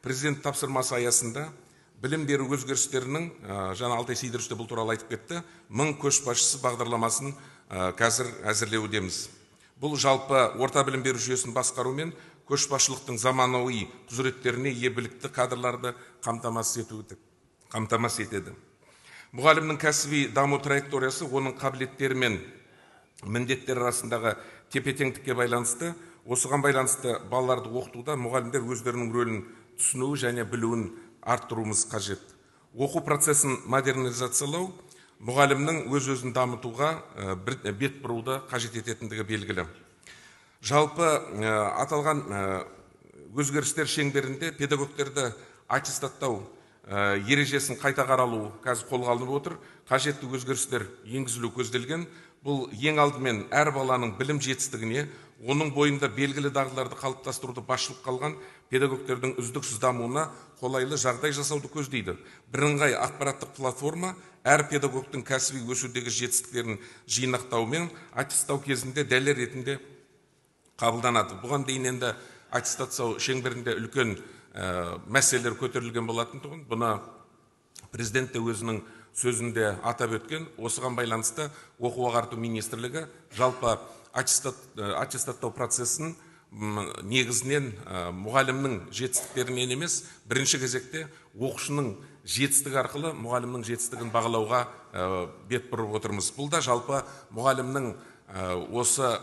президент тапсырмасы аясында білім беру өзгерістерінің, жаңа Алтай Сейдирович бұл туралы айтып кетті, 1000 көшбасшысы бағдарламасын қазір әзірлеудеміз. Бұл жалпы орта білім беру жүйесін басқару мен көшбасшылықтың заманауи құзыреттеріне ие білікті кадрларды қамтамасыз етеді. Мұғалімнің кәсіби даму траекториясы оның қабілеттері мен міндеттер арасындағы тепе-теңдікке байланысты. Осыған байланысты балаларды оқытуда мұғалімдер өздерінің рөлін түсінуі және білуін арттыруымыз қажет. Оқу процесін модернизациялау мұғалімнің өз-өзін дамытуға бет бұруды қажет ететіндігі белгілі. Жалпы аталған өзгерістер шеңберінде педагогтерді аттестаттау ережесін қайта қаралу қазір қолға алынып отыр. Қажетті өзгерістер енгізілу көзделген. Бұл ең алдымен әр баланың білім жетістігіне, оның бойында белгілі дағдыларды қалыптастыруды басшылық қалған педагогтердің үздіксіз дамуына қолайлы жағдай жасауды көздейді. Бірыңғай ақпараттық платформа әр педагогтың кәсіби өсудегі жетістіктерін жинақтау мен аттестаттау кезінде дәлел ретінде қабылданады. Бұған дейін енді аттестаттау шеңберінде үлкен мәселелер көтерілген болатын тұғын. Бұны президент те өзінің сөзінде атап өткен. Осыған байланысты оқу ағарту министрлігі жалпы аттестаттау процесін негізінен мұғалімнің жетістіктерінен емес, бірінші кезекте оқушының жетістігі арқылы мұғалімнің жетістігін бағалауға бет бұрып отырмыз. Бұл да жалпы мұғалімнің осы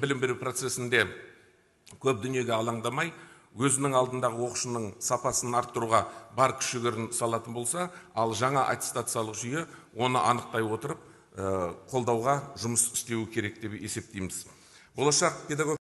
білім беру процесінде көп дүниеге алаңдамай, өзінің алдындағы оқушының сапасын арттыруға бар күш-жігерін салатын болса, ал жаңа аттестациялық жүйе оны анықтай отырып, қолдауға жұмыс істеуі керек деп есептейміз. Болашақ педагог